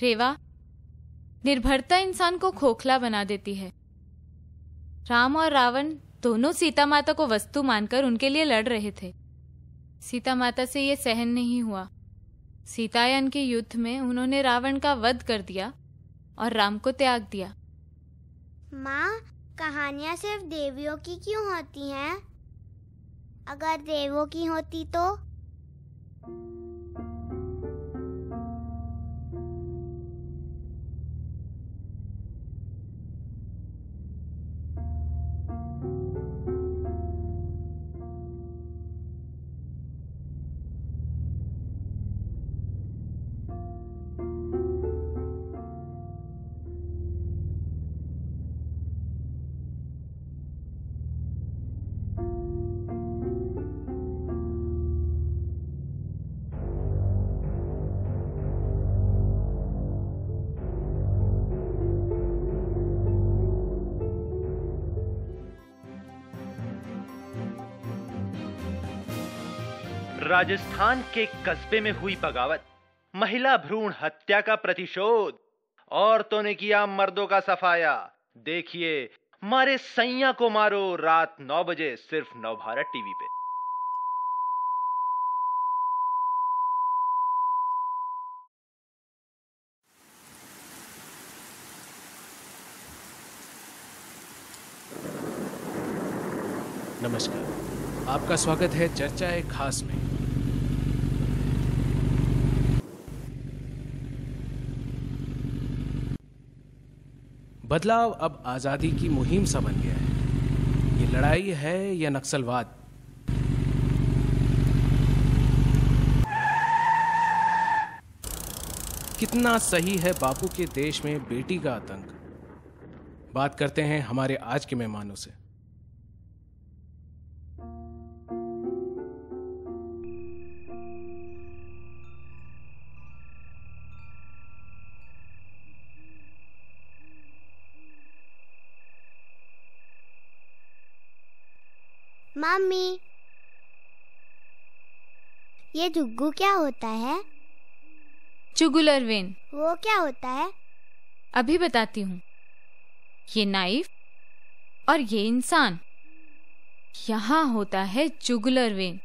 रेवा, निर्भरता इंसान को खोखला बना देती है। राम और रावण दोनों सीता माता को वस्तु मानकर उनके लिए लड़ रहे थे। सीता माता से ये सहन नहीं हुआ। सीतायन के युद्ध में उन्होंने रावण का वध कर दिया और राम को त्याग दिया। माँ, कहानियाँ सिर्फ देवियों की क्यों होती हैं? अगर देवों की होती तो? राजस्थान के कस्बे में हुई बगावत, महिला भ्रूण हत्या का प्रतिशोध, औरतों ने किया मर्दों का सफाया। देखिए, मारे सैया को मारो, रात 9 बजे सिर्फ नवभारत टीवी पे। नमस्कार, आपका स्वागत है चर्चा एक खास में। बदलाव अब आजादी की मुहिम सा बन गया है। ये लड़ाई है या नक्सलवाद? कितना सही है बापू के देश में बेटी का आतंक? बात करते हैं हमारे आज के मेहमानों से। मम्मी, ये जुग्गू क्या होता है? Jugular vein. वो क्या होता है? अभी बताती हूँ। ये नाइफ और ये इंसान। यहाँ होता है जुगुलर वेन।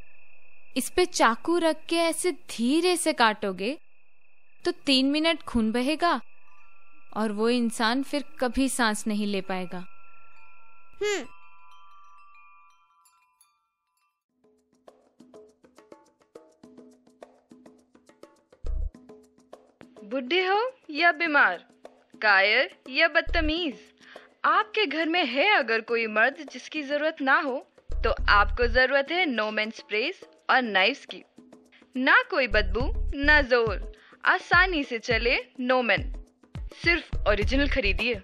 इस पे चाकू रख के ऐसे धीरे से काटोगे तो 3 मिनट खून बहेगा और वो इंसान फिर कभी सांस नहीं ले पाएगा। बुढ़े हो या बीमार, कायर या बदतमीज, आपके घर में है अगर कोई मर्द जिसकी जरूरत ना हो, तो आपको जरूरत है नोमेन स्प्रेस और नाइफ्स की। ना कोई बदबू ना जोर, आसानी से चले नोमेन। सिर्फ ओरिजिनल खरीदिए।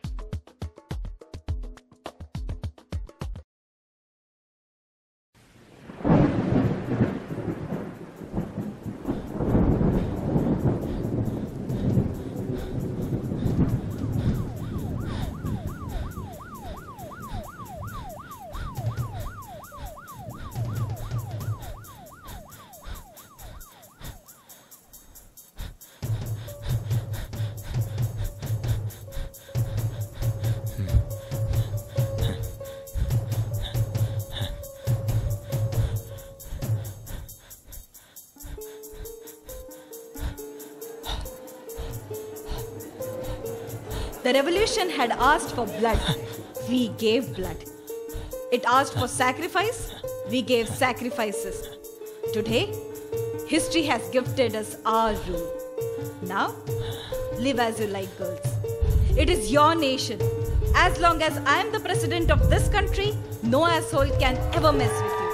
The revolution had asked for blood. We gave blood. It asked for sacrifice. We gave sacrifices. Today, history has gifted us our rule. Now, live as you like, girls. It is your nation. As long as I am the president of this country, no asshole can ever mess with you.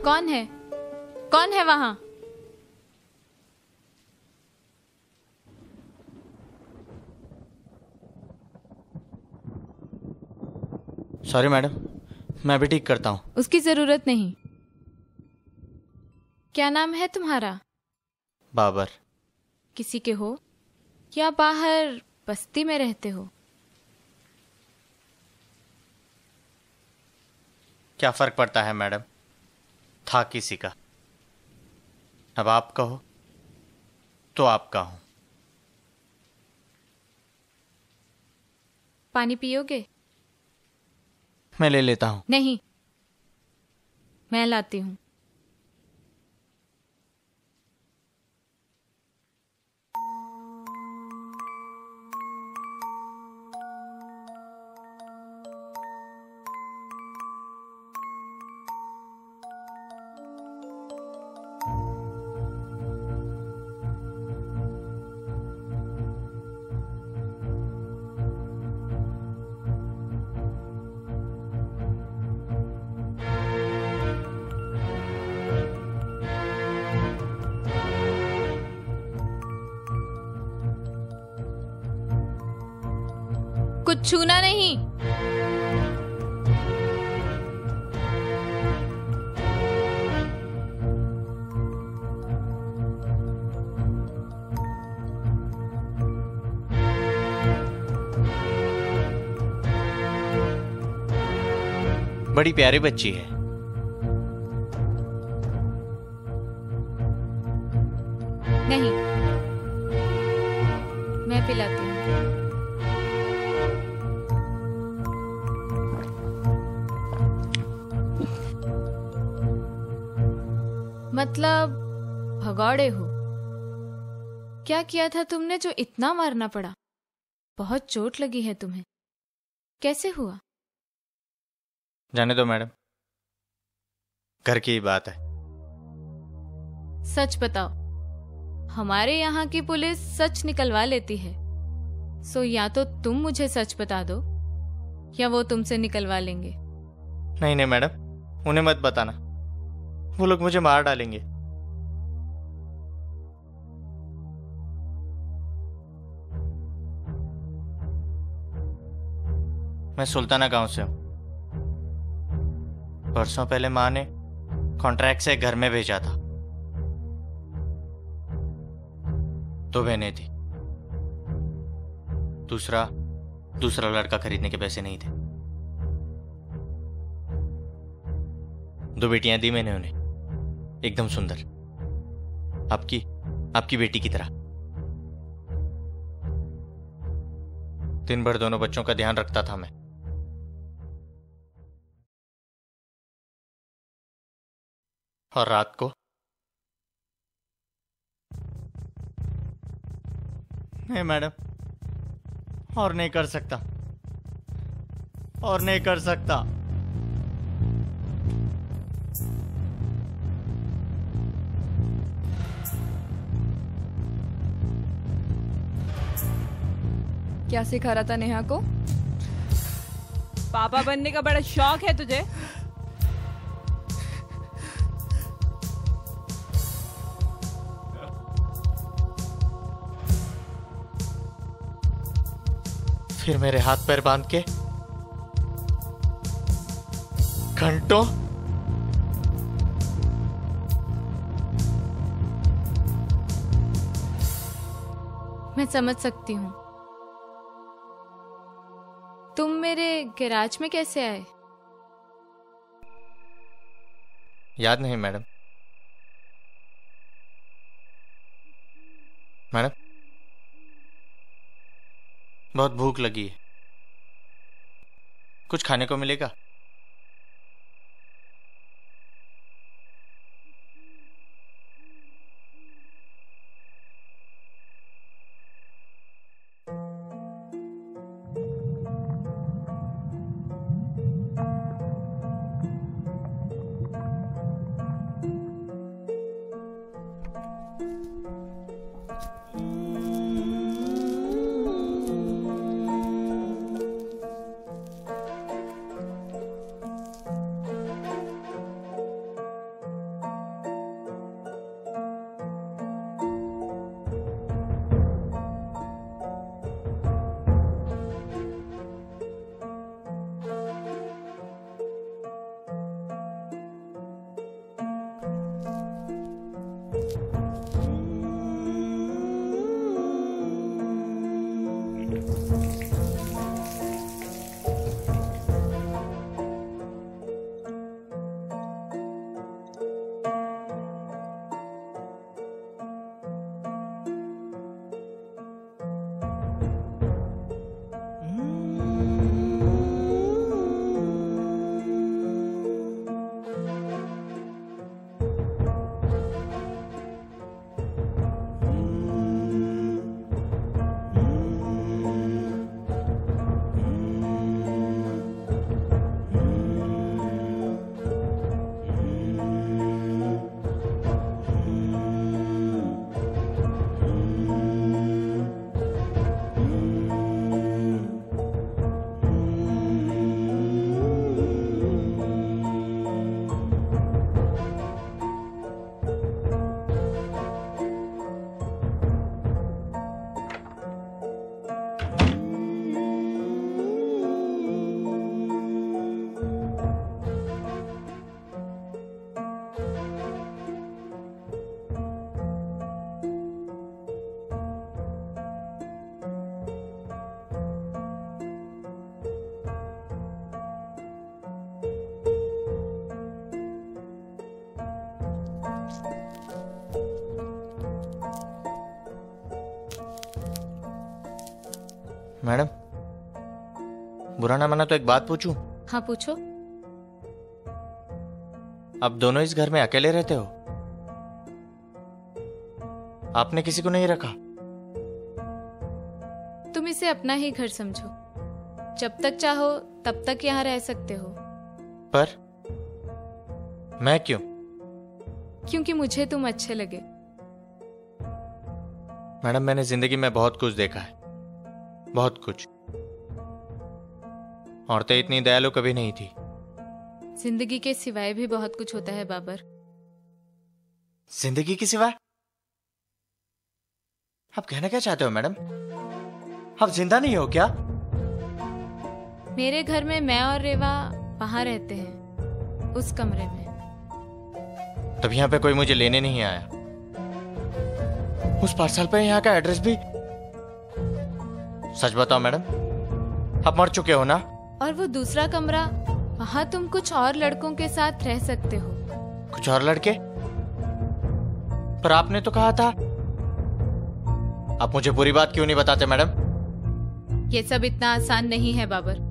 कौन है? कौन है वहां? Sorry madam, मैं भी ठीक करता हूँ। उसकी जरूरत नहीं। क्या नाम है तुम्हारा? बाबर। किसी के हो या बाहर बस्ती में रहते हो? क्या फर्क पड़ता है मैडम, था किसी का। अब आप कहो तो आपका हूं। पानी पियोगे? मैं ले लेता हूं। नहीं, मैं लाती हूं। कुछ छूना नहीं। बड़ी प्यारी बच्ची है। नहीं, मैं पिलाती हूँ। मतलब भगौड़े हो? क्या किया था तुमने जो इतना मारना पड़ा? बहुत चोट लगी है तुम्हें। कैसे हुआ? जाने दो मैडम, घर की ही बात है। सच बताओ। हमारे यहाँ की पुलिस सच निकलवा लेती है। सो या तो तुम मुझे सच बता दो या वो तुमसे निकलवा लेंगे। नहीं नहीं मैडम, उन्हें मत बताना, वो लोग मुझे मार डालेंगे। मैं सुल्ताना गांव से हूं। परसों पहले मां ने कॉन्ट्रैक्ट से घर में भेजा था। 2 बहनें थी। दूसरा लड़का खरीदने के पैसे नहीं थे। 2 बेटियां दी मैंने उन्हें, एकदम सुंदर, आपकी बेटी की तरह। दिन भर दोनों बच्चों का ध्यान रखता था मैं। और रात को नहीं मैडम, और नहीं कर सकता। क्या सिखा रहा था नेहा को? पापा बनने का बड़ा शौक है तुझे? फिर मेरे हाथ पैर बांध के घंटों मैं समझ सकती हूँ। तुम मेरे गैराज में कैसे आए? याद नहीं मैडम। बहुत भूख लगी है, कुछ खाने को मिलेगा? मैडम, बुरा ना माना तो एक बात पूछूं? हाँ पूछो। आप दोनों इस घर में अकेले रहते हो? आपने किसी को नहीं रखा? तुम इसे अपना ही घर समझो। जब तक चाहो तब तक यहाँ रह सकते हो। पर मैं क्यों? क्योंकि मुझे तुम अच्छे लगे। मैडम, मैंने जिंदगी में बहुत कुछ देखा है, बहुत कुछ। औरतें इतनी दयालु कभी नहीं थी। जिंदगी के सिवाय भी बहुत कुछ होता है बाबर। जिंदगी के सिवाय? आप कहना क्या चाहते हो मैडम? आप जिंदा नहीं हो क्या? मेरे घर में मैं और रेवा वहां रहते हैं, उस कमरे में। तब यहाँ पे कोई मुझे लेने नहीं आया। उस पार्सल पे यहाँ का एड्रेस भी। सच बताओ मैडम, आप मर चुके हो ना? और वो दूसरा कमरा, वहां तुम कुछ और लड़कों के साथ रह सकते हो। कुछ और लड़के? पर आपने तो कहा था। आप मुझे पूरी बात क्यों नहीं बताते मैडम? ये सब इतना आसान नहीं है बाबर।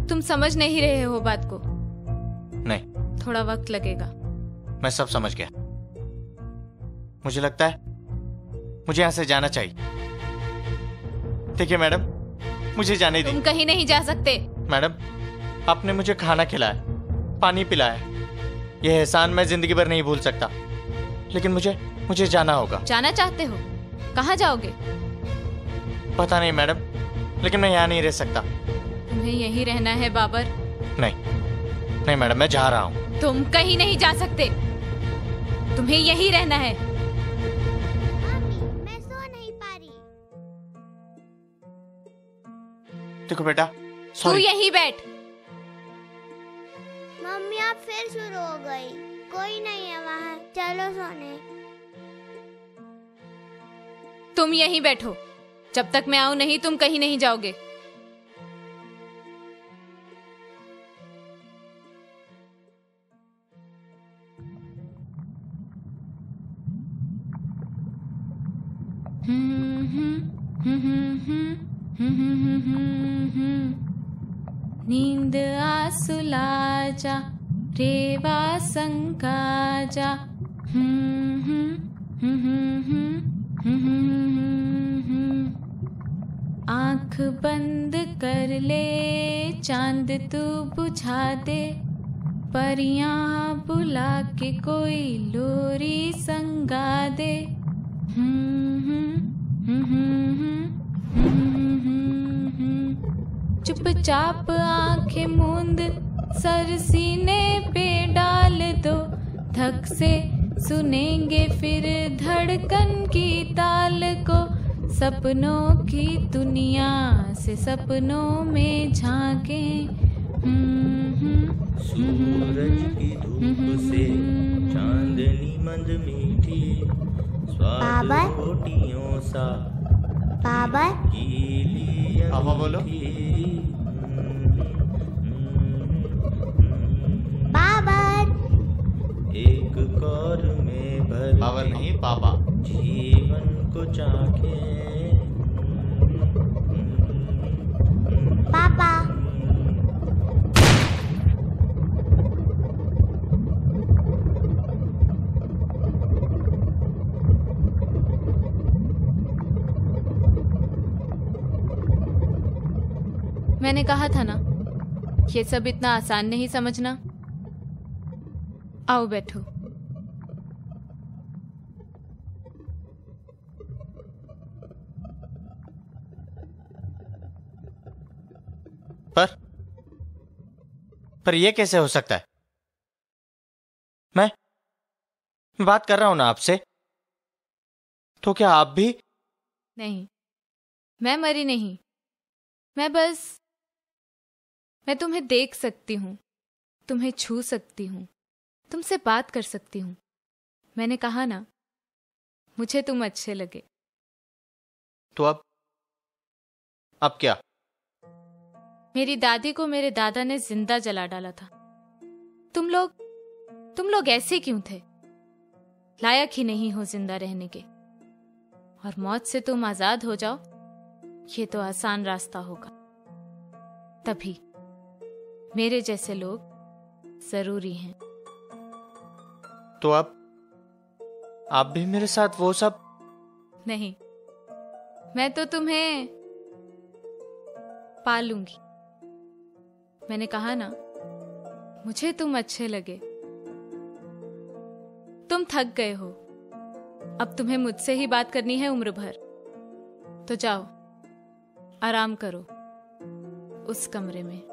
तुम समझ नहीं रहे हो बात को। नहीं, थोड़ा वक्त लगेगा। मैं सब समझ गया। मुझे लगता है मुझे यहां से जाना चाहिए। ठीक है मैडम, मुझे जाने दी। तुम कहीं नहीं जा सकते। मैडम, आपने मुझे खाना खिलाया, पानी पिलाया, यह एहसान मैं जिंदगी भर नहीं भूल सकता। लेकिन मुझे जाना होगा। जाना चाहते हो? कहाँ जाओगे? पता नहीं मैडम, लेकिन मैं यहाँ नहीं रह सकता। तुम्हें यहीं रहना है बाबर? नहीं मैडम, मैं जा रहा हूँ। तुम कहीं नहीं जा सकते। तुम्हें यहीं रहना है। मम्मी, मैं सो नहीं पा रही। देखो बेटा, तू सॉरी। यहीं बैठ। मम्मी आप फिर शुरू हो गई। कोई नहीं है वहाँ, चलो सोने। तुम यहीं बैठो। जब तक मैं आऊं नहीं, तुम कहीं नहीं जाओगे। नींद आ सुला जा, रेवा संगा जा। आंख बंद कर ले, चांद तू बुझा दे। परियां बुला के कोई लोरी संगा दे। चुपचाप आंखें मूंद, सर सीने पे डाल दो। धक से सुनेंगे फिर धड़कन की ताल को। सपनों की दुनिया से सपनों में झांके। सूरज की धूप से चांदनी मंद मीठी, स्वाद रोटियों सा बाबर, गीली पापा बोलो। बाबर, एक कौर में भर बाबर नहीं, पापा। जीवन को चाखे। पापा। मैंने कहा था ना, ये सब इतना आसान नहीं समझना। आओ बैठो। पर ये कैसे हो सकता है? मैं बात कर रहा हूं ना आपसे, तो क्या आप भी? नहीं, मैं मरी नहीं। मैं तुम्हें देख सकती हूँ, तुम्हें छू सकती हूँ, तुमसे बात कर सकती हूँ। मैंने कहा ना, मुझे तुम अच्छे लगे। तो अब क्या? मेरी दादी को मेरे दादा ने जिंदा जला डाला था। तुम लोग ऐसे क्यों थे? लायक ही नहीं हो जिंदा रहने के। और मौत से तुम आजाद हो जाओ ये तो आसान रास्ता होगा, तभी मेरे जैसे लोग जरूरी हैं। तो आप भी मेरे साथ वो सब? नहीं, मैं तो तुम्हें पालूंगी। मैंने कहा ना, मुझे तुम अच्छे लगे। तुम थक गए हो, अब तुम्हें मुझसे ही बात करनी है उम्र भर। तो जाओ, आराम करो उस कमरे में।